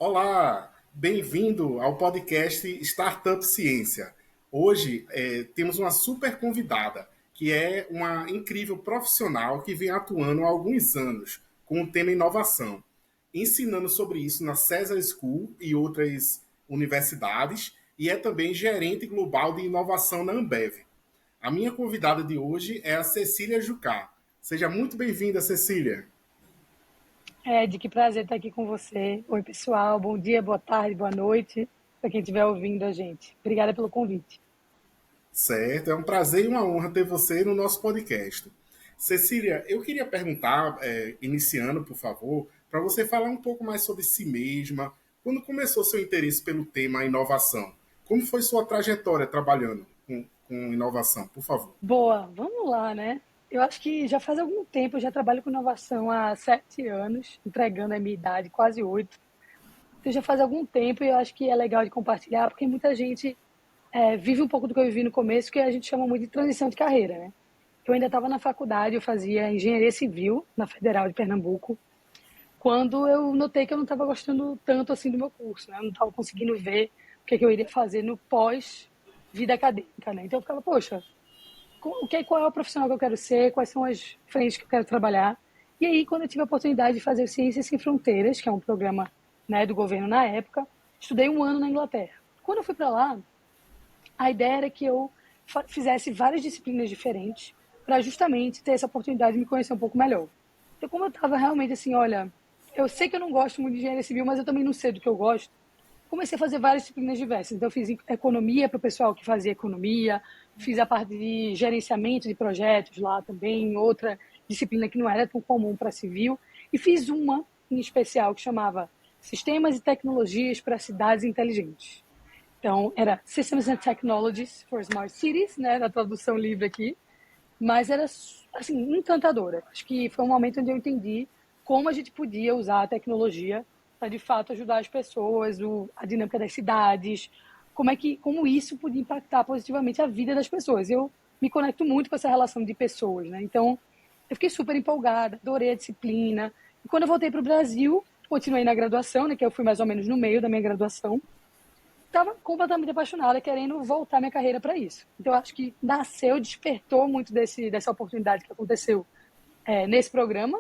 Olá, bem-vindo ao podcast Startup Ciência. Hoje temos uma super convidada, que é uma incrível profissional que vem atuando há alguns anos com o tema inovação, ensinando sobre isso na Cesar School e outras universidades, e é também gerente global de inovação na Ambev. A minha convidada de hoje é a Cecília Jucá. Seja muito bem-vinda, Cecília. Ed, que prazer estar aqui com você. Oi, pessoal. Bom dia, boa tarde, boa noite, para quem estiver ouvindo a gente. Obrigada pelo convite. Certo, é um prazer e uma honra ter você no nosso podcast. Cecília, eu queria perguntar, iniciando, por favor, para você falar um pouco mais sobre si mesma. Quando começou seu interesse pelo tema inovação? Como foi sua trajetória trabalhando com inovação, por favor? Boa, vamos lá, né? Eu acho que já faz algum tempo, eu já trabalho com inovação há 7 anos, entregando a minha idade, quase 8. Então já faz algum tempo e eu acho que é legal de compartilhar, porque muita gente vive um pouco do que eu vivi no começo, que a gente chama muito de transição de carreira, né? Eu ainda estava na faculdade, eu fazia engenharia civil na Federal de Pernambuco, quando eu notei que eu não estava gostando tanto assim do meu curso, né? Eu não estava conseguindo ver o que eu iria fazer no pós-vida acadêmica, né? Então eu ficava, poxa, qual é o profissional que eu quero ser, quais são as frentes que eu quero trabalhar. E aí, quando eu tive a oportunidade de fazer Ciências Sem Fronteiras, que é um programa, né, do governo na época, estudei um ano na Inglaterra. Quando eu fui para lá, a ideia era que eu fizesse várias disciplinas diferentes para justamente ter essa oportunidade de me conhecer um pouco melhor. Então, como eu estava realmente assim, olha, eu sei que eu não gosto muito de engenharia civil, mas eu também não sei do que eu gosto, comecei a fazer várias disciplinas diversas. Então, eu fiz economia para o pessoal que fazia economia, fiz a parte de gerenciamento de projetos lá também, outra disciplina que não era tão comum para civil, e fiz uma em especial que chamava Sistemas e Tecnologias para Cidades Inteligentes. Então, era Systems and Technologies for Smart Cities, né, na tradução livre aqui, mas era, assim, encantadora. Acho que foi um momento onde eu entendi como a gente podia usar a tecnologia para, de fato, ajudar as pessoas, a dinâmica das cidades, como isso podia impactar positivamente a vida das pessoas. Eu me conecto muito com essa relação de pessoas, né? Então, eu fiquei super empolgada, adorei a disciplina. E quando eu voltei para o Brasil, continuei na graduação, né, que eu fui mais ou menos no meio da minha graduação, estava completamente apaixonada, querendo voltar minha carreira para isso. Então, eu acho que nasceu, despertou muito dessa oportunidade que aconteceu nesse programa.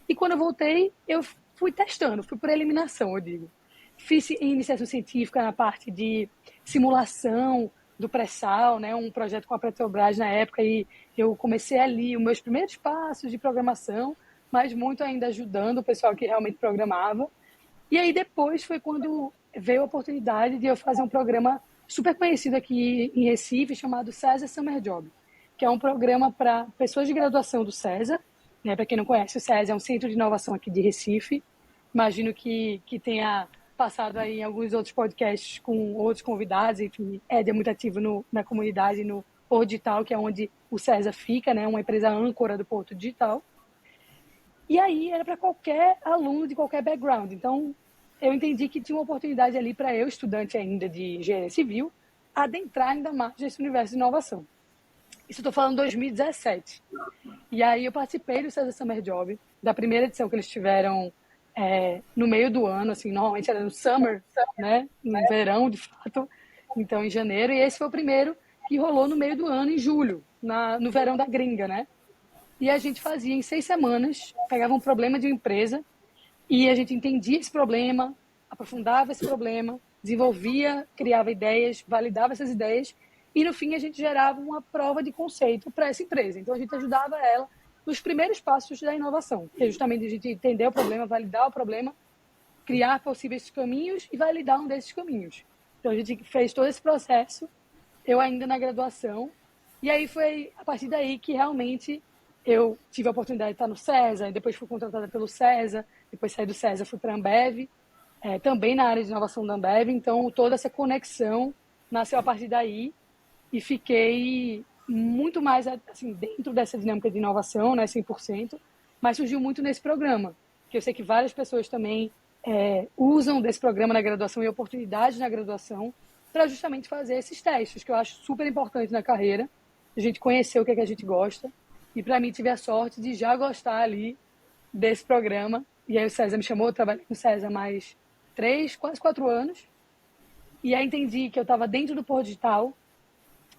E quando eu voltei, eu fui testando, fui por eliminação, eu digo. Fiz iniciação científica na parte de simulação do pré-sal, né, um projeto com a Petrobras na época, e eu comecei ali os meus primeiros passos de programação, mas muito ainda ajudando o pessoal que realmente programava. E aí depois foi quando veio a oportunidade de eu fazer um programa super conhecido aqui em Recife, chamado César Summer Job, que é um programa para pessoas de graduação do César, né? Para quem não conhece, o César é um centro de inovação aqui de Recife. Imagino que tenha passado aí em alguns outros podcasts com outros convidados, enfim, é muito ativo na comunidade, no Porto Digital, que é onde o César fica, né? Uma empresa âncora do Porto Digital. E aí era para qualquer aluno de qualquer background. Então, eu entendi que tinha uma oportunidade ali para eu, estudante ainda de engenharia civil, adentrar ainda mais nesse universo de inovação. Isso eu estou falando em 2017. E aí eu participei do César Summer Job, da primeira edição que eles tiveram no meio do ano, assim, normalmente era no summer, né, no verão, de fato, então em janeiro, e esse foi o primeiro que rolou no meio do ano, em julho, no verão da gringa, né? E a gente fazia em 6 semanas, pegava um problema de uma empresa e a gente entendia esse problema, aprofundava esse problema, desenvolvia, criava ideias, validava essas ideias e no fim a gente gerava uma prova de conceito para essa empresa. Então a gente ajudava ela nos primeiros passos da inovação, que é justamente a gente entender o problema, validar o problema, criar possíveis caminhos e validar um desses caminhos. Então a gente fez todo esse processo, eu ainda na graduação, e aí foi a partir daí que realmente eu tive a oportunidade de estar no César, e depois fui contratada pelo César, depois saí do César, fui para a Ambev, também na área de inovação da Ambev, então toda essa conexão nasceu a partir daí e fiquei muito mais assim, dentro dessa dinâmica de inovação, né, 100%, mas surgiu muito nesse programa, que eu sei que várias pessoas também usam desse programa na graduação e oportunidades na graduação para justamente fazer esses testes, que eu acho super importante na carreira, a gente conhecer o que é que a gente gosta, e para mim tive a sorte de já gostar ali desse programa, e aí o César me chamou, eu trabalhei com o César mais 3, quase 4 anos. E aí entendi que eu estava dentro do Porto Digital,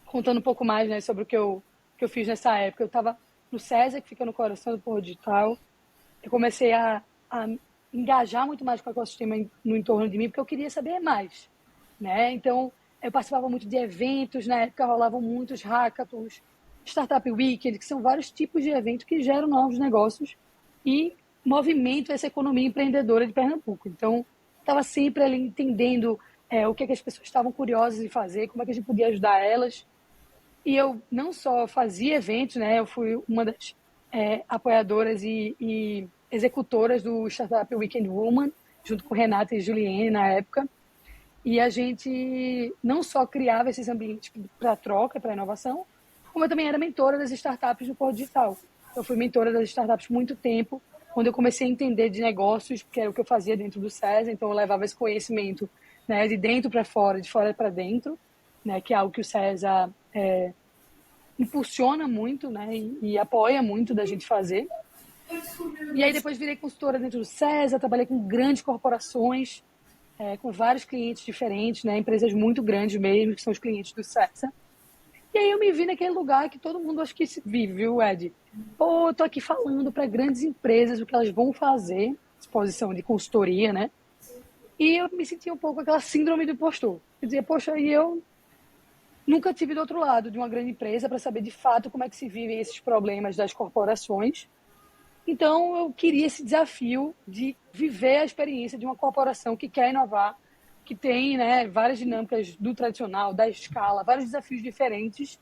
contando um pouco mais, né, sobre o que eu fiz nessa época. Eu estava no César, que fica no coração do Porto Digital. Eu comecei a engajar muito mais com o ecossistema no entorno de mim, porque eu queria saber mais, né? Então, eu participava muito de eventos, na época rolavam muitos hackathons, Startup Weekend, que são vários tipos de eventos que geram novos negócios e movimentam essa economia empreendedora de Pernambuco. Então, estava sempre ali entendendo o que as pessoas estavam curiosas em fazer, como é que a gente podia ajudar elas. E eu não só fazia eventos, né? Eu fui uma das apoiadoras e executoras do Startup Weekend Woman, junto com Renata e Juliene na época. E a gente não só criava esses ambientes para troca, para inovação, como eu também era mentora das startups do Porto Digital. Eu fui mentora das startups por muito tempo, quando eu comecei a entender de negócios, que era o que eu fazia dentro do SESA, então eu levava esse conhecimento, né, de dentro para fora, de fora para dentro, né, que é algo que o SESA impulsiona muito, né, e apoia muito da gente fazer. E aí depois virei consultora dentro do SESA, trabalhei com grandes corporações, com vários clientes diferentes, né, empresas muito grandes mesmo, que são os clientes do SESA. E aí eu me vi naquele lugar que todo mundo acho que se vive, viu, Ed? Pô, eu tô aqui falando para grandes empresas o que elas vão fazer, exposição de consultoria, né? E eu me sentia um pouco aquela síndrome do impostor. Eu dizia, poxa, e eu nunca tive do outro lado de uma grande empresa para saber de fato como é que se vivem esses problemas das corporações. Então, eu queria esse desafio de viver a experiência de uma corporação que quer inovar, que tem, né, várias dinâmicas do tradicional, da escala, vários desafios diferentes,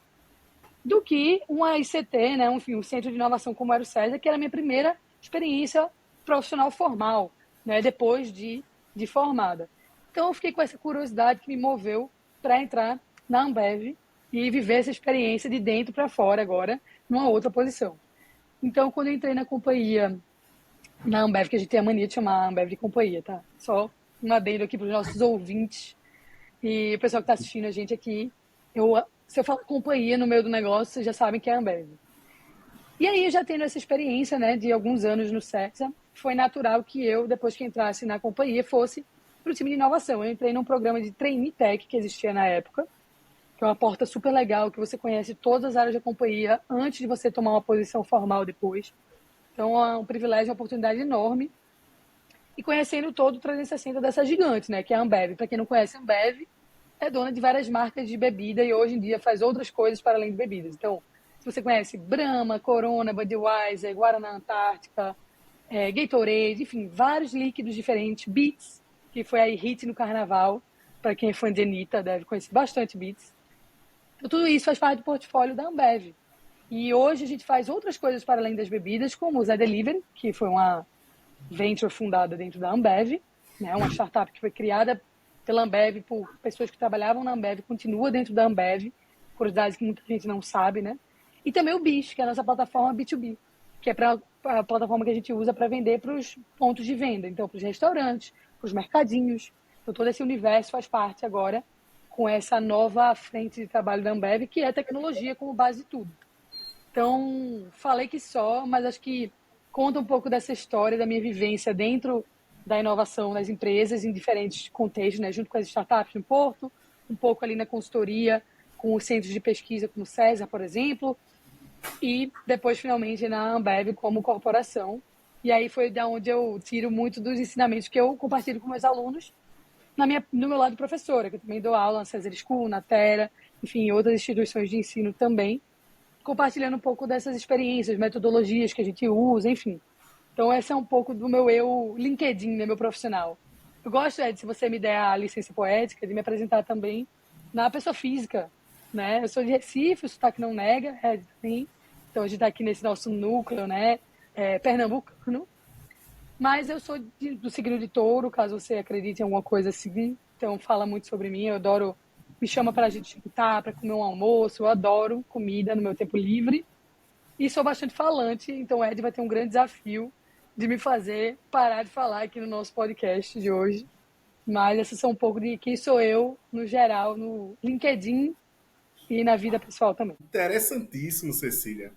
do que uma ICT, né, enfim, um centro de inovação como era o César, que era a minha primeira experiência profissional formal, né, depois de formada. Então, eu fiquei com essa curiosidade que me moveu para entrar na Ambev e viver essa experiência de dentro para fora agora, numa outra posição. Então, quando eu entrei na companhia, na Ambev, que a gente tem a mania de chamar a Ambev de companhia, tá? Só um adendo aqui para os nossos ouvintes e o pessoal que está assistindo a gente aqui. Se eu falar companhia no meio do negócio, vocês já sabem que é a Ambev. E aí, já tendo essa experiência, né, de alguns anos no CEXA, foi natural que eu, depois que entrasse na companhia, fosse para o time de inovação. Eu entrei num programa de Trainee Tech que existia na época, que é uma porta super legal, que você conhece todas as áreas da companhia antes de você tomar uma posição formal depois. Então, é um privilégio, uma oportunidade enorme. E conhecendo todo o 360 dessa gigante, né, que é a Ambev. Para quem não conhece, a Ambev é dona de várias marcas de bebida e hoje em dia faz outras coisas para além de bebidas. Então, se você conhece Brahma, Corona, Budweiser, Guaraná Antártica, Gatorade, enfim, vários líquidos diferentes, Beats, que foi aí hit no carnaval, para quem é fã de Anitta deve conhecer bastante Beats. Então, tudo isso faz parte do portfólio da Ambev. E hoje a gente faz outras coisas para além das bebidas, como o Zé Delivery, que foi uma venture fundada dentro da Ambev, né, uma startup que foi criada pela Ambev por pessoas que trabalhavam na Ambev, continua dentro da Ambev, curiosidades que muita gente não sabe, né? E também o BIS, que é a nossa plataforma B2B, que é a plataforma que a gente usa para vender para os pontos de venda, então para os restaurantes, para os mercadinhos. Então todo esse universo faz parte agora com essa nova frente de trabalho da Ambev, que é tecnologia como base de tudo. Então, falei que só, mas acho que conta um pouco dessa história, da minha vivência dentro da inovação nas empresas, em diferentes contextos, né? Junto com as startups no Porto, um pouco ali na consultoria, com os centros de pesquisa como o César, por exemplo, e depois, finalmente, na Ambev como corporação. E aí foi da onde eu tiro muito dos ensinamentos que eu compartilho com meus alunos no meu lado professora, que eu também dou aula na César School, na Terra, enfim, em outras instituições de ensino também, compartilhando um pouco dessas experiências, metodologias que a gente usa, enfim. Então, esse é um pouco do meu eu LinkedIn, né, meu profissional. Eu gosto, Ed, se você me der a licença poética, de me apresentar também na pessoa física, né? Eu sou de Recife, o sotaque não nega, Ed também. Então, a gente está aqui nesse nosso núcleo, né, pernambucano. Mas eu sou do signo de Touro, caso você acredite em alguma coisa assim. Então, fala muito sobre mim. Eu adoro, me chama para a gente jantar, para comer um almoço. Eu adoro comida no meu tempo livre. E sou bastante falante, então o Ed vai ter um grande desafio de me fazer parar de falar aqui no nosso podcast de hoje. Mas essas são um pouco de quem sou eu, no geral, no LinkedIn e na vida pessoal também. Interessantíssimo, Cecília.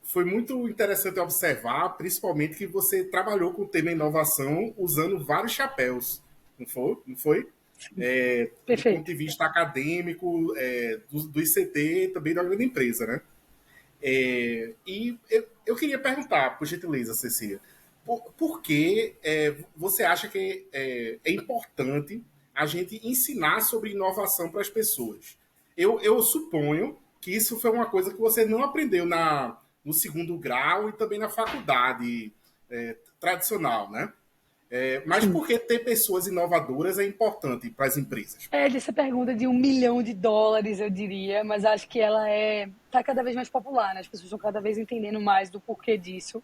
foi muito interessante observar, principalmente que você trabalhou com o tema inovação usando vários chapéus, não foi? Não foi? Do ponto Perfeito. de vista acadêmico, do ICT e também da grande empresa, né? E eu queria perguntar, por gentileza, Cecília, por que você acha que é importante a gente ensinar sobre inovação para as pessoas? Eu suponho que isso foi uma coisa que você não aprendeu no segundo grau e também na faculdade tradicional, né? Mas Sim. por que ter pessoas inovadoras é importante para as empresas? Essa pergunta de US$ 1 milhão, eu diria, mas acho que ela tá cada vez mais popular, né? As pessoas estão cada vez entendendo mais do porquê disso.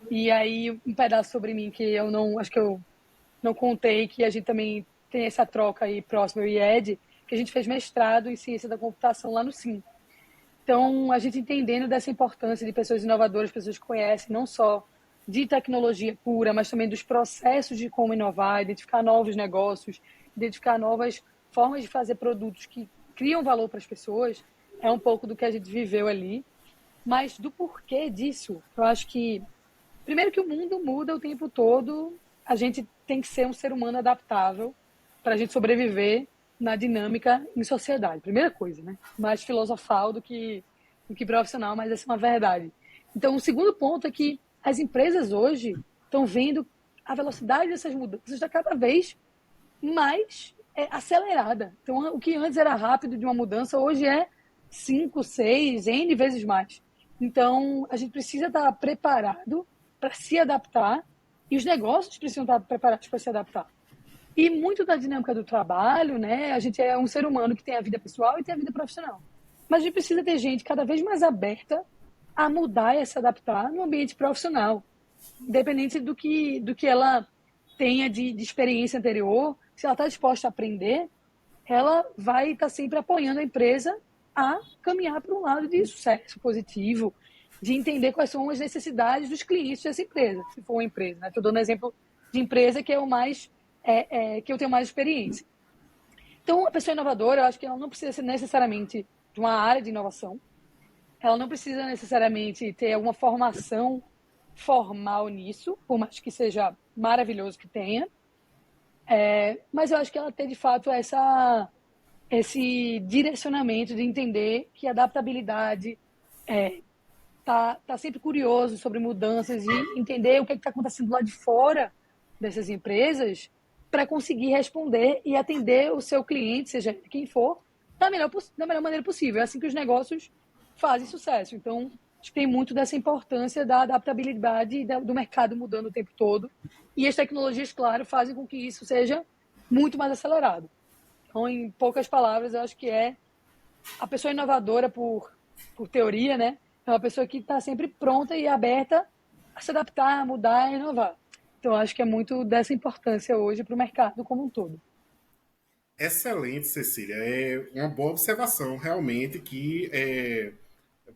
E aí, um pedaço sobre mim que eu não, acho que eu não contei, que a gente também tem essa troca aí próximo, eu e Ed, que a gente fez mestrado em ciência da computação lá no SIM. Então, a gente entendendo dessa importância de pessoas inovadoras, pessoas que conhecem não só de tecnologia pura, mas também dos processos de como inovar, identificar novos negócios, identificar novas formas de fazer produtos que criam valor para as pessoas, é um pouco do que a gente viveu ali. Mas do porquê disso, eu acho que, primeiro, que o mundo muda o tempo todo, a gente tem que ser um ser humano adaptável para a gente sobreviver na dinâmica em sociedade. Primeira coisa, né? Mais filosofal do que profissional, mas essa é uma verdade. Então, o segundo ponto é que as empresas hoje estão vendo a velocidade dessas mudanças está cada vez mais acelerada. Então, o que antes era rápido de uma mudança, hoje é 5, 6, N vezes mais. Então, a gente precisa estar preparado para se adaptar e os negócios precisam estar preparados para se adaptar. E muito da dinâmica do trabalho, né? A gente é um ser humano que tem a vida pessoal e tem a vida profissional. Mas a gente precisa ter gente cada vez mais aberta a mudar e a se adaptar no ambiente profissional, independente do que ela tenha de experiência anterior. Se ela está disposta a aprender, ela vai estar sempre apoiando a empresa a caminhar para um lado de sucesso positivo, de entender quais são as necessidades dos clientes dessa empresa, se for uma empresa. Estou dando exemplo de empresa que é o mais que eu tenho mais experiência. Então, a pessoa inovadora, eu acho que ela não precisa ser necessariamente de uma área de inovação, ela não precisa necessariamente ter alguma formação formal nisso, por mais que seja maravilhoso que tenha, mas eu acho que ela tem de fato esse direcionamento de entender que a adaptabilidade tá sempre curioso sobre mudanças e entender o que está acontecendo lá de fora dessas empresas para conseguir responder e atender o seu cliente, seja quem for, da melhor maneira possível. É assim que os negócios fazem sucesso. Então, acho que tem muito dessa importância da adaptabilidade do mercado mudando o tempo todo. E as tecnologias, claro, fazem com que isso seja muito mais acelerado. Então, em poucas palavras, eu acho que a pessoa inovadora por teoria, né? É uma pessoa que está sempre pronta e aberta a se adaptar, a mudar e inovar. Então, acho que é muito dessa importância hoje para o mercado como um todo. Excelente, Cecília. É uma boa observação, realmente,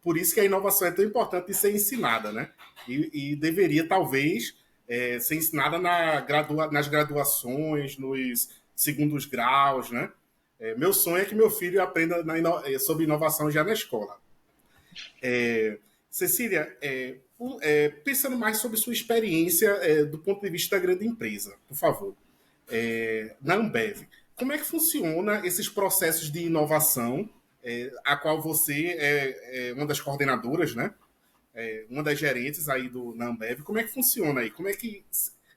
por isso que a inovação é tão importante de ser ensinada, né? E deveria, talvez, ser ensinada nas graduações, nos segundos graus, né? Meu sonho é que meu filho aprenda sobre inovação já na escola. Cecília, pensando mais sobre sua experiência do ponto de vista da grande empresa, por favor. Na Ambev, como é que funciona esses processos de inovação, a qual você é uma das coordenadoras, né? Uma das gerentes aí na Ambev. Como é que funciona aí? Como é que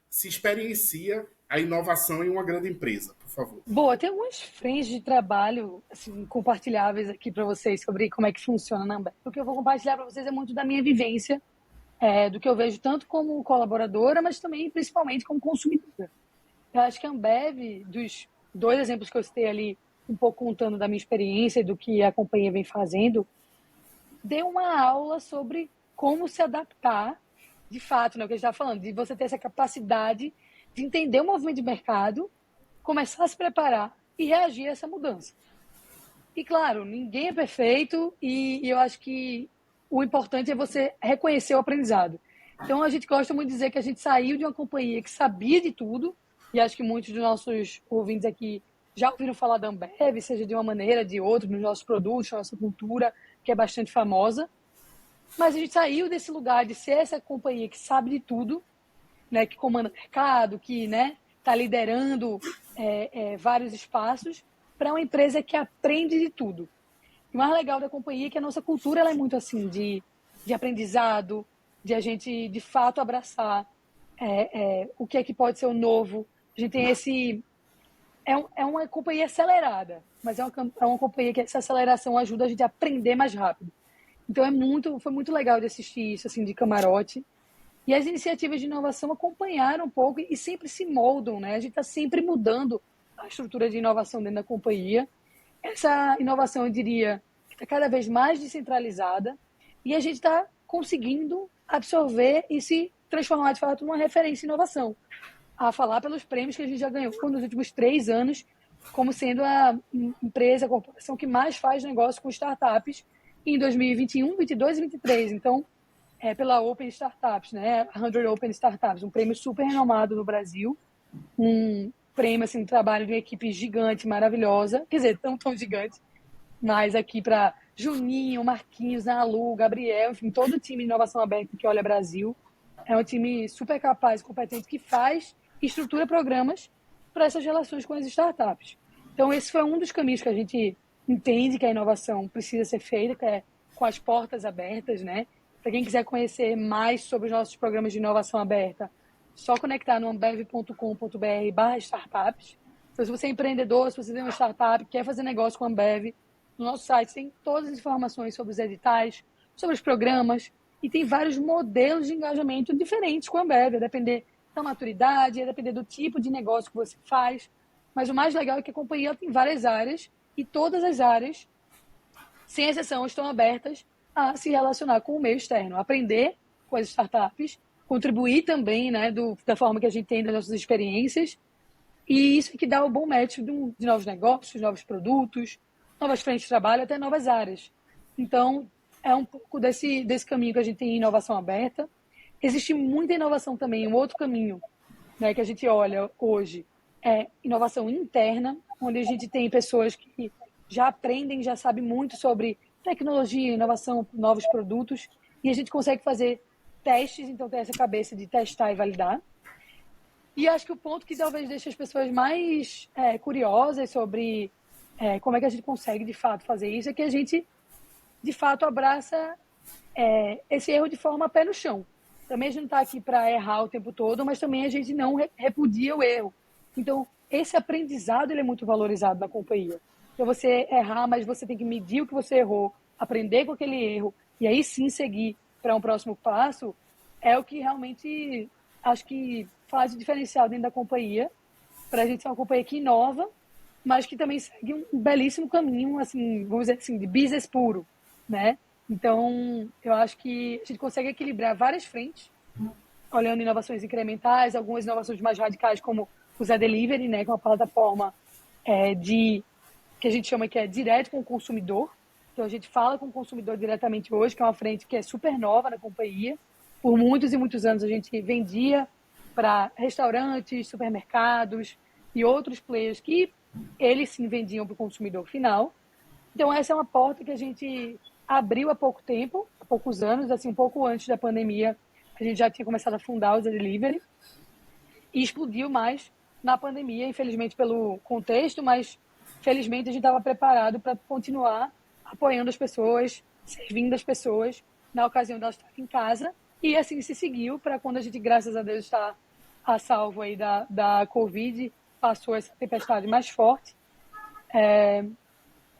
se experiencia a inovação em uma grande empresa, por favor? Boa, tem algumas frentes de trabalho assim, compartilháveis aqui para vocês sobre como é que funciona na Ambev. O que eu vou compartilhar para vocês é muito da minha vivência, do que eu vejo tanto como colaboradora, mas também principalmente como consumidora. Eu acho que a Ambev, dos dois exemplos que eu citei ali, um pouco contando da minha experiência e do que a companhia vem fazendo, deu uma aula sobre como se adaptar, de fato, né, o que a gente está falando, de você ter essa capacidade de entender o movimento de mercado, começar a se preparar e reagir a essa mudança. E, claro, ninguém é perfeito e eu acho que o importante é você reconhecer o aprendizado. Então, a gente gosta muito de dizer que a gente saiu de uma companhia que sabia de tudo, e acho que muitos dos nossos ouvintes aqui já ouviram falar da Ambev, seja de uma maneira, de outra, nos nossos produtos, na nossa cultura, que é bastante famosa. mas a gente saiu desse lugar de ser essa companhia que sabe de tudo, né, que comanda o mercado, que, né, está liderando vários espaços, para uma empresa que aprende de tudo. E o mais legal da companhia é que a nossa cultura ela é muito assim, de aprendizado, de a gente, de fato, abraçar o que é que pode ser o novo. A gente tem esse... É uma companhia acelerada, mas é uma companhia que essa aceleração ajuda a gente a aprender mais rápido. Então foi muito legal de assistir isso assim de camarote. E as iniciativas de inovação acompanharam um pouco e sempre se moldam, né? A gente está sempre mudando a estrutura de inovação dentro da companhia. Essa inovação, eu diria, está cada vez mais descentralizada e a gente está conseguindo absorver e se transformar, de fato, numa referência em inovação. A falar pelos prêmios que a gente já ganhou nos últimos 3 anos, como sendo a empresa, a corporação que mais faz negócio com startups em 2021, 2022 e 2023. Então, pela Open Startups, né? 100 Open Startups, um prêmio super renomado no Brasil, um prêmio, assim, trabalho de uma equipe gigante, maravilhosa, quer dizer, tão gigante, mas aqui para Juninho, Marquinhos, Nalu, Gabriel, enfim, todo o time de inovação aberta que olha Brasil, é um time super capaz, competente, que faz e estrutura programas para essas relações com as startups. Então, esse foi um dos caminhos que a gente entende que a inovação precisa ser feita, que é com as portas abertas, né? Para quem quiser conhecer mais sobre os nossos programas de inovação aberta, só conectar no ambev.com.br/startups. Então, se você é empreendedor, se você tem uma startup, quer fazer negócio com a Ambev, no nosso site tem todas as informações sobre os editais, sobre os programas, e tem vários modelos de engajamento diferentes com a Ambev, a depender da maturidade, a depender do tipo de negócio que você faz. Mas o mais legal é que a companhia tem várias áreas, e todas as áreas, sem exceção, estão abertas a se relacionar com o meio externo, aprender com as startups, contribuir também, né, da forma que a gente tem das nossas experiências, e isso é que dá o bom match de novos negócios, novos produtos, novas frentes de trabalho, até novas áreas. Então, é um pouco desse caminho que a gente tem em inovação aberta. Existe muita inovação também, um outro caminho, né, que a gente olha hoje, é inovação interna, onde a gente tem pessoas que já aprendem, já sabem muito sobre tecnologia, inovação, novos produtos, e a gente consegue fazer testes, então ter essa cabeça de testar e validar. E acho que o ponto que talvez deixe as pessoas mais curiosas sobre como é que a gente consegue, de fato, fazer isso, é que a gente, de fato, abraça esse erro de forma pé no chão. Também a gente não está aqui para errar o tempo todo, mas também a gente não repudia o erro. Então, esse aprendizado ele é muito valorizado na companhia. Então, você errar, mas você tem que medir o que você errou, aprender com aquele erro, e aí sim seguir para um próximo passo, é o que realmente acho que faz o diferencial dentro da companhia, para a gente ser uma companhia que inova, mas que também segue um belíssimo caminho, assim, vamos dizer assim, de business puro, né? Então, eu acho que a gente consegue equilibrar várias frentes, olhando inovações incrementais, algumas inovações mais radicais, como o Zé Delivery, né, que é uma plataforma que a gente chama que é direto com o consumidor. Então, a gente fala com o consumidor diretamente hoje, que é uma frente que é super nova na companhia. Por muitos e muitos anos, a gente vendia para restaurantes, supermercados e outros players que eles sim vendiam para o consumidor final. Então, essa é uma porta que a gente abriu há pouco tempo, há poucos anos, assim, um pouco antes da pandemia, a gente já tinha começado a fundar o Zé Delivery e explodiu mais na pandemia, infelizmente pelo contexto, mas felizmente a gente estava preparado para continuar apoiando as pessoas, servindo as pessoas na ocasião delas estarem em casa, e assim se seguiu para quando a gente, graças a Deus, está a salvo aí da Covid, passou essa tempestade mais forte,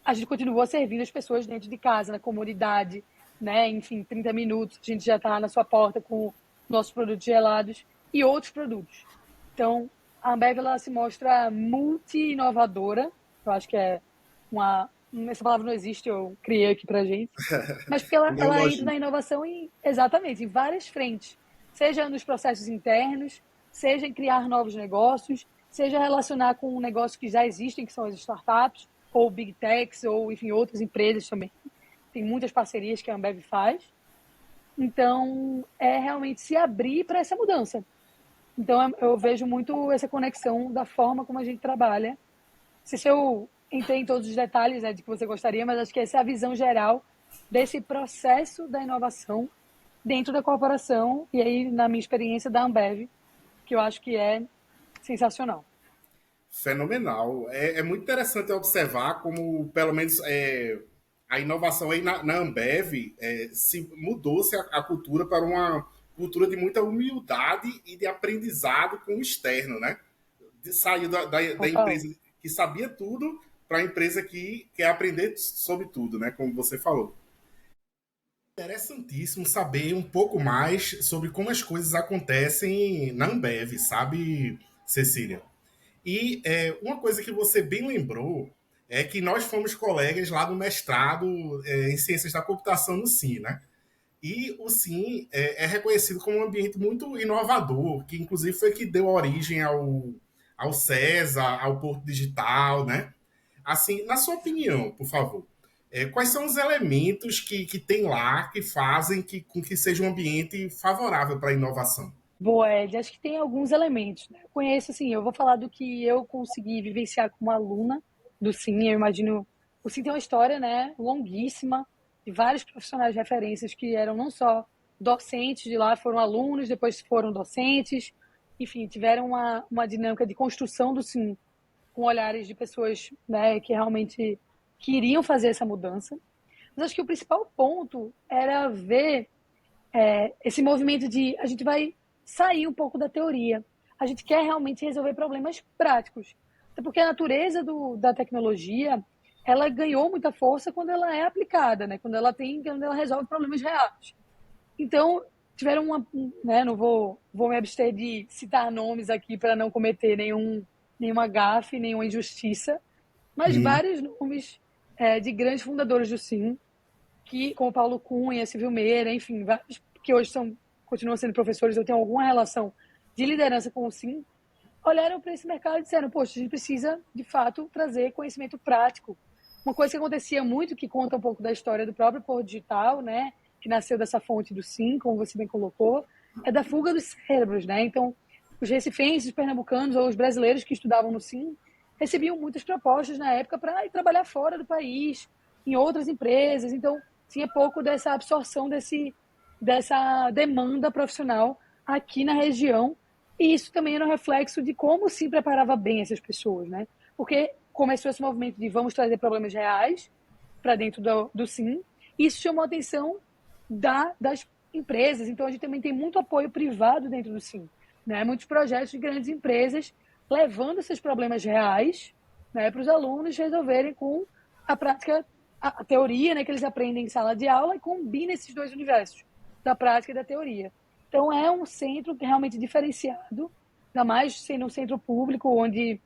a gente continuou servindo as pessoas dentro de casa, na comunidade, né? Enfim, 30 minutos, a gente já está na sua porta com nossos produtos gelados e outros produtos. Então, a Ambev ela se mostra multi-inovadora, eu acho que essa palavra não existe, eu criei aqui pra gente, mas porque ela entra na inovação exatamente, em várias frentes, seja nos processos internos, seja em criar novos negócios, seja relacionar com um negócio que já existem, que são as startups, ou Big Techs, ou, enfim, outras empresas também. Tem muitas parcerias que a Ambev faz. Então, é realmente se abrir para essa mudança. Então, eu vejo muito essa conexão da forma como a gente trabalha. Se eu entrei em todos os detalhes, né, de que você gostaria, mas acho que essa é a visão geral desse processo da inovação dentro da corporação, e aí, na minha experiência, da Ambev, que eu acho que é sensacional. Fenomenal. É muito interessante observar como, pelo menos, a inovação aí na Ambev se mudou-se a cultura para uma cultura de muita humildade e de aprendizado com o externo, né? Saiu da Total. empresa que sabia tudo para a empresa que quer aprender sobre tudo, né? Como você falou. Interessantíssimo saber um pouco mais sobre como as coisas acontecem na Ambev, sabe, Cecília? E uma coisa que você bem lembrou é que nós fomos colegas lá no mestrado em Ciências da Computação no SIM, né? E o SIM é reconhecido como um ambiente muito inovador, que inclusive foi que deu origem ao César, ao Porto Digital, né? Assim, na sua opinião, por favor, quais são os elementos que tem lá que fazem com que seja um ambiente favorável para a inovação? Boa, Ed. Acho que tem alguns elementos, né? Eu conheço, assim, eu vou falar do que eu consegui vivenciar como aluna do SIM. Eu imagino, o SIM tem uma história, né, longuíssima, de vários profissionais de referências que eram não só docentes de lá, foram alunos, depois foram docentes, enfim, tiveram uma dinâmica de construção do SIM com olhares de pessoas, né, que realmente queriam fazer essa mudança. Mas acho que o principal ponto era ver esse movimento de a gente vai sair um pouco da teoria. A gente quer realmente resolver problemas práticos. Até porque a natureza da tecnologia, ela ganhou muita força quando ela é aplicada, né? Quando ela resolve problemas reais. Então, tiveram né, não vou me abster de citar nomes aqui para não cometer nenhuma gafe, nenhuma injustiça, mas Hum. vários nomes de grandes fundadores do SIM, que, como Paulo Cunha, Silvio Meira, enfim, vários que hoje continuam sendo professores, eu tenho alguma relação de liderança com o SIM, olharam para esse mercado e disseram, poxa, a gente precisa, de fato, trazer conhecimento prático. Uma coisa que acontecia muito, que conta um pouco da história do próprio Porto Digital, né, que nasceu dessa fonte do SIM, como você bem colocou, é da fuga dos cérebros, né? Então, os recifenses, os pernambucanos ou os brasileiros que estudavam no SIM recebiam muitas propostas na época para ir trabalhar fora do país, em outras empresas. Então, tinha pouco dessa absorção dessa demanda profissional aqui na região. E isso também era um reflexo de como se preparava bem essas pessoas, né? Porque começou esse movimento de vamos trazer problemas reais para dentro do SIM. E isso chamou a atenção das empresas. Então, a gente também tem muito apoio privado dentro do SIM. Né? Muitos projetos de grandes empresas levando esses problemas reais, né, para os alunos resolverem com a prática, a teoria, né, que eles aprendem em sala de aula, e combina esses dois universos, da prática e da teoria. Então, é um centro que é realmente diferenciado, ainda mais sendo um centro público, onde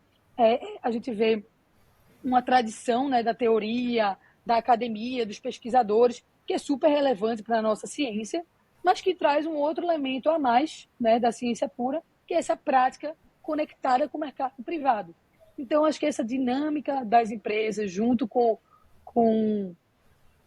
a gente vê uma tradição, né, da teoria, da academia, dos pesquisadores, que é super relevante para a nossa ciência, mas que traz um outro elemento a mais, né, da ciência pura, que é essa prática conectada com o mercado privado. Então, acho que essa dinâmica das empresas, junto com, com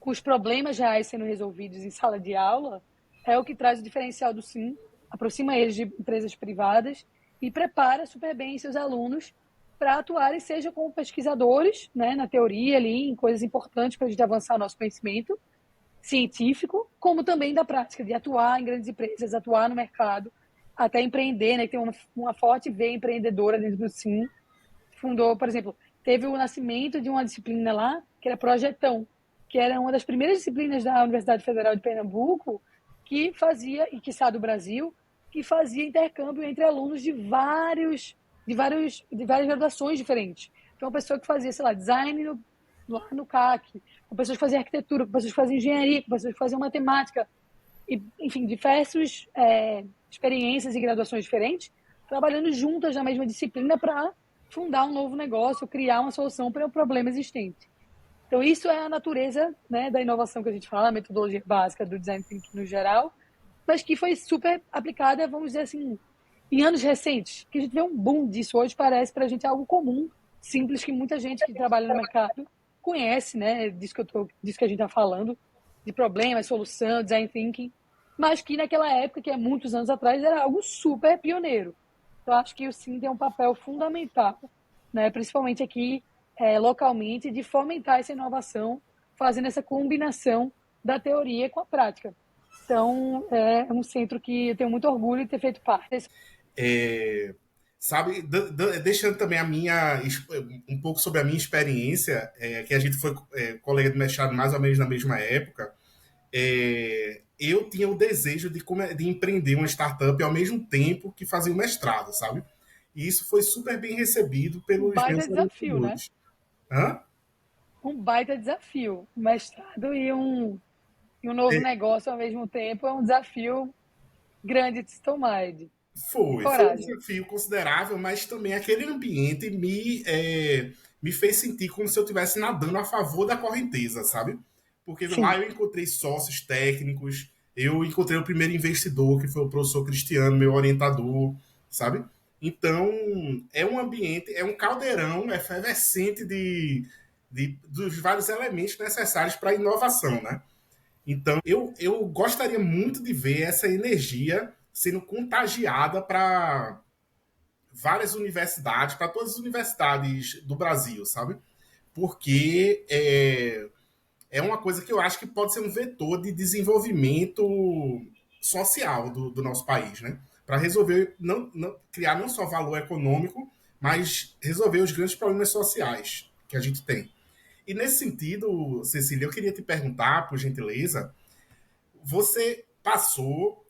os problemas reais sendo resolvidos em sala de aula, é o que traz o diferencial do SIM, aproxima eles de empresas privadas e prepara super bem seus alunos para atuarem, seja como pesquisadores, né, na teoria ali, em coisas importantes para a gente avançar nosso conhecimento científico, como também da prática, de atuar em grandes empresas, atuar no mercado, até empreender, né, que tem uma forte veia empreendedora dentro do SIM. Fundou, por exemplo, teve o nascimento de uma disciplina lá, que era Projetão, que era uma das primeiras disciplinas da Universidade Federal de Pernambuco, que fazia, e que está do Brasil, que fazia intercâmbio entre alunos de várias graduações diferentes. Então, uma pessoa que fazia, sei lá, design lá no CAC, com pessoas que faziam arquitetura, com pessoas que faziam engenharia, com pessoas que faziam matemática, e, enfim, diversas experiências e graduações diferentes, trabalhando juntas na mesma disciplina para fundar um novo negócio, criar uma solução para um problema existente. Então, isso é a natureza, né, da inovação que a gente fala, a metodologia básica do design thinking no geral, mas que foi super aplicada, vamos dizer assim, em anos recentes, que a gente vê um boom disso hoje, parece para a gente algo comum, simples, que muita gente que trabalha no mercado conhece, né, disso que a gente está falando, de problemas, solução, design thinking, mas que naquela época, que é muitos anos atrás, era algo super pioneiro. Então, acho que o SIM tem um papel fundamental, né, principalmente aqui localmente, de fomentar essa inovação, fazendo essa combinação da teoria com a prática. Então, é um centro que eu tenho muito orgulho de ter feito parte. É, sabe, deixando também um pouco sobre a minha experiência, que a gente foi colega de mestrado mais ou menos na mesma época. Eu tinha o desejo de empreender uma startup ao mesmo tempo que fazia o mestrado, sabe? E isso foi super bem recebido Um pelos baita meus desafio, né? orientadores. Hã? Um baita desafio. Um mestrado e um novo negócio ao mesmo tempo é um desafio grande de se tomar, Ed. Foi um Coragem. desafio considerável, mas também aquele ambiente me fez sentir como se eu estivesse nadando a favor da correnteza, sabe? Porque lá Sim. eu encontrei sócios técnicos, eu encontrei o primeiro investidor, que foi o professor Cristiano, meu orientador, sabe? Então, é um ambiente, é um caldeirão efervescente dos vários elementos necessários para a inovação, né? Então, eu gostaria muito de ver essa energia sendo contagiada para várias universidades, para todas as universidades do Brasil, sabe? Porque é uma coisa que eu acho que pode ser um vetor de desenvolvimento social do nosso país, né? Para resolver, criar não só valor econômico, mas resolver os grandes problemas sociais que a gente tem. E nesse sentido, Cecília, eu queria te perguntar, por gentileza, você passou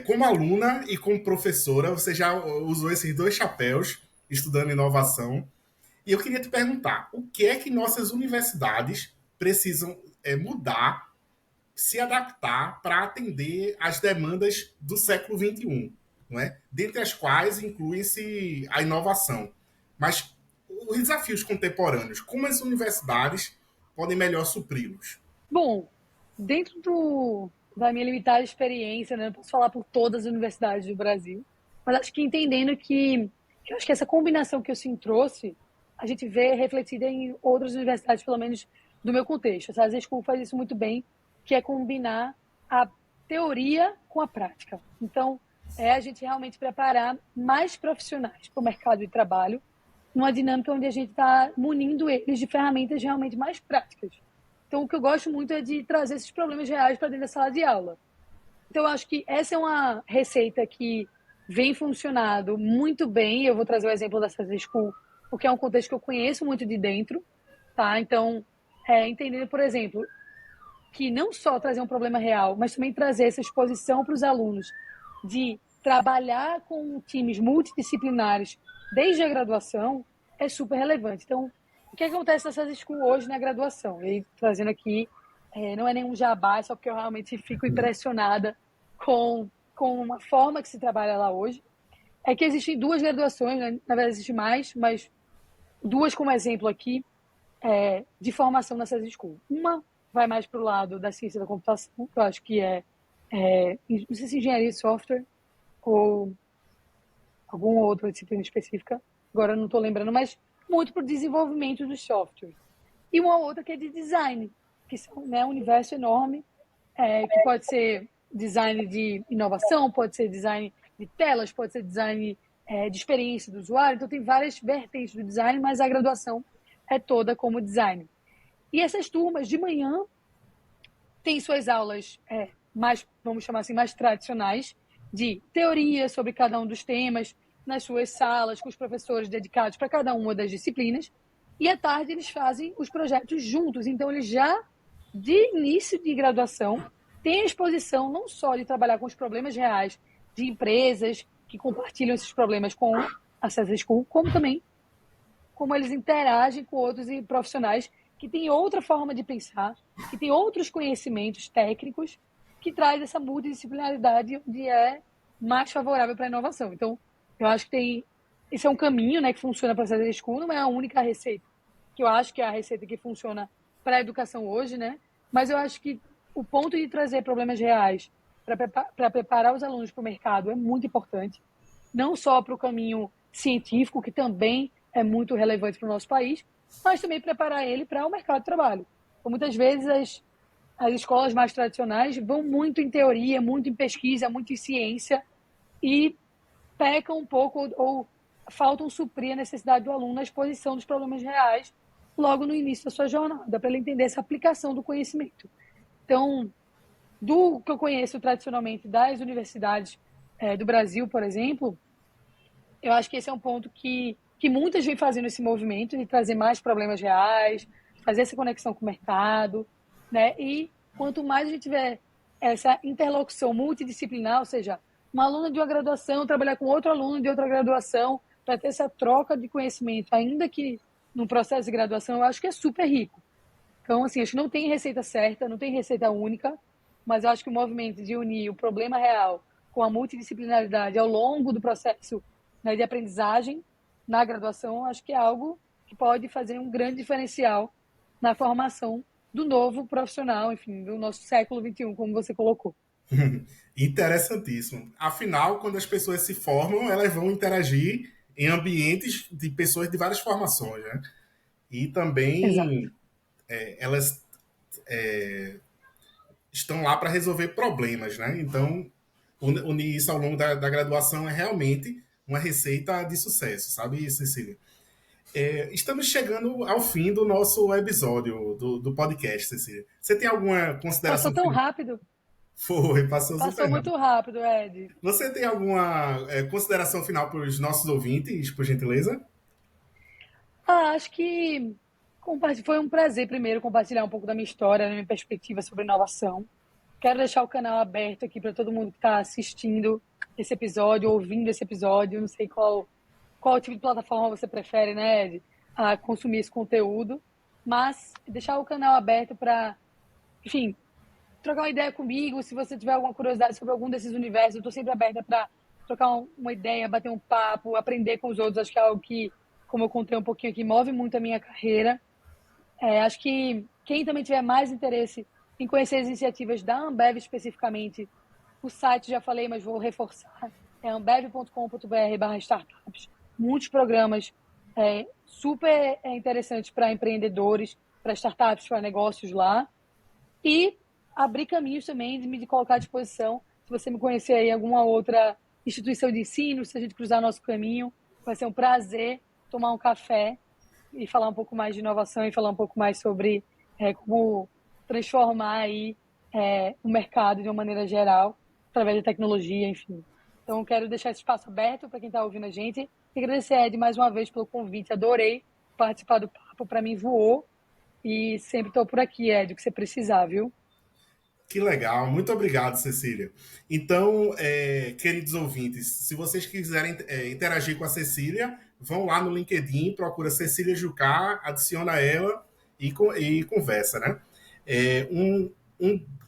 como aluna e como professora, você já usou esses dois chapéus estudando inovação. E eu queria te perguntar, o que é que nossas universidades precisam mudar, se adaptar para atender às demandas do século XXI, não é? Dentre as quais inclui-se a inovação. Mas os desafios contemporâneos, como as universidades podem melhor supri-los? Bom, dentro da minha limitada experiência, né, não posso falar por todas as universidades do Brasil, mas acho que entendendo que eu acho que essa combinação que o Sim trouxe, a gente vê refletida em outras universidades, pelo menos do meu contexto. A Science School faz isso muito bem, que é combinar a teoria com a prática. Então, é a gente realmente preparar mais profissionais para o mercado de trabalho, numa dinâmica onde a gente está munindo eles de ferramentas realmente mais práticas. Então, o que eu gosto muito é de trazer esses problemas reais para dentro da sala de aula. Então, eu acho que essa é uma receita que vem funcionando muito bem. Eu vou trazer o exemplo da Science School, porque é um contexto que eu conheço muito de dentro, tá? Então, entendendo, por exemplo, que não só trazer um problema real, mas também trazer essa exposição para os alunos de trabalhar com times multidisciplinares desde a graduação é super relevante. Então, o que acontece nessas school hoje na graduação? E aí, trazendo aqui, não é nenhum jabá, é só porque eu realmente fico impressionada com uma forma que se trabalha lá hoje. É que existem duas graduações, né? Na verdade existe mais, mas duas como exemplo aqui, de formação nessas school. Uma vai mais para o lado da ciência da computação, que eu acho que não sei se engenharia de software ou alguma outra disciplina específica, agora eu não estou lembrando, mas muito para o desenvolvimento dos softwares. E uma outra que é de design, que são, né, um universo enorme, que pode ser design de inovação, pode ser design de telas, pode ser design de experiência do usuário. Então, tem várias vertentes do design, mas a graduação é toda como design. E essas turmas de manhã têm suas aulas mais, vamos chamar assim, mais tradicionais, de teoria sobre cada um dos temas, nas suas salas, com os professores dedicados para cada uma das disciplinas. E à tarde eles fazem os projetos juntos. Então, eles já, de início de graduação, têm a exposição não só de trabalhar com os problemas reais de empresas que compartilham esses problemas com a César School, como também como eles interagem com outros profissionais que têm outra forma de pensar, que têm outros conhecimentos técnicos, que traz essa multidisciplinaridade onde é mais favorável para a inovação. Então, eu acho que esse é um caminho, né, que funciona para a César School, não é a única receita, que eu acho que é a receita que funciona para a educação hoje, né? Mas eu acho que o ponto de trazer problemas reais para preparar os alunos para o mercado é muito importante, não só para o caminho científico, que também é muito relevante para o nosso país, mas também preparar ele para o mercado de trabalho. Então, muitas vezes as escolas mais tradicionais vão muito em teoria, muito em pesquisa, muito em ciência e pecam um pouco ou faltam suprir a necessidade do aluno na exposição dos problemas reais logo no início da sua jornada, para ele entender essa aplicação do conhecimento. Então, do que eu conheço tradicionalmente das universidades do Brasil, por exemplo, eu acho que esse é um ponto que muitas vêm fazendo esse movimento de trazer mais problemas reais, fazer essa conexão com o mercado, né? E quanto mais a gente tiver essa interlocução multidisciplinar, ou seja, uma aluna de uma graduação trabalhar com outro aluno de outra graduação, para ter essa troca de conhecimento, ainda que no processo de graduação, eu acho que é super rico. Então, assim, acho que não tem receita certa, não tem receita única, mas eu acho que o movimento de unir o problema real com a multidisciplinaridade ao longo do processo, né, de aprendizagem na graduação, acho que é algo que pode fazer um grande diferencial na formação do novo profissional, enfim, do nosso século XXI, como você colocou. Interessantíssimo. Afinal, quando as pessoas se formam, elas vão interagir em ambientes de pessoas de várias formações, né? E Exato. também elas estão lá para resolver problemas, né? Então, unir isso ao longo da graduação é realmente uma receita de sucesso, sabe, Cecília? Estamos chegando ao fim do nosso episódio do podcast, Cecília. Você tem alguma Passou consideração tão final? rápido, Foi, passou super passou rápido. muito rápido, Ed. Você tem alguma consideração final para os nossos ouvintes, por gentileza? Acho que foi um prazer, primeiro, compartilhar um pouco da minha história, da minha perspectiva sobre inovação. Quero deixar o canal aberto aqui para todo mundo que está assistindo esse episódio, ouvindo esse episódio. Não sei qual tipo de plataforma você prefere, né, Ed, a consumir esse conteúdo. Mas deixar o canal aberto para, enfim, trocar uma ideia comigo. Se você tiver alguma curiosidade sobre algum desses universos, eu estou sempre aberta para trocar uma ideia, bater um papo, aprender com os outros. Acho que é algo que, como eu contei um pouquinho aqui, move muito a minha carreira. Acho que quem também tiver mais interesse em conhecer as iniciativas da Ambev especificamente, o site já falei, mas vou reforçar, é ambev.com.br/startups. Muitos programas super interessantes para empreendedores, para startups, para negócios lá. E abrir caminhos também de me colocar à disposição. Se você me conhecer aí em alguma outra instituição de ensino, se a gente cruzar nosso caminho, vai ser um prazer tomar um café e falar um pouco mais de inovação e falar um pouco mais sobre como transformar aí o mercado de uma maneira geral, através da tecnologia, enfim. Então, quero deixar esse espaço aberto para quem está ouvindo a gente e agradecer, Ed, mais uma vez pelo convite. Adorei participar do papo, para mim voou e sempre estou por aqui, Ed, o que você precisar, viu? Que legal, muito obrigado, Cecília. Então, queridos ouvintes, se vocês quiserem interagir com a Cecília, vão lá no LinkedIn, procura Cecília Jucá, adiciona ela e conversa, né? É, um,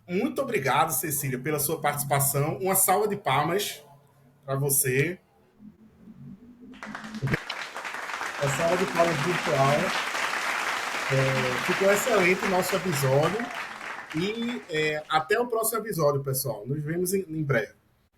muito obrigado, Cecília, pela sua participação. Uma salva de palmas para você. Uma salva de palmas virtual. Ficou excelente o nosso episódio. E até o próximo episódio, pessoal. Nos vemos em breve.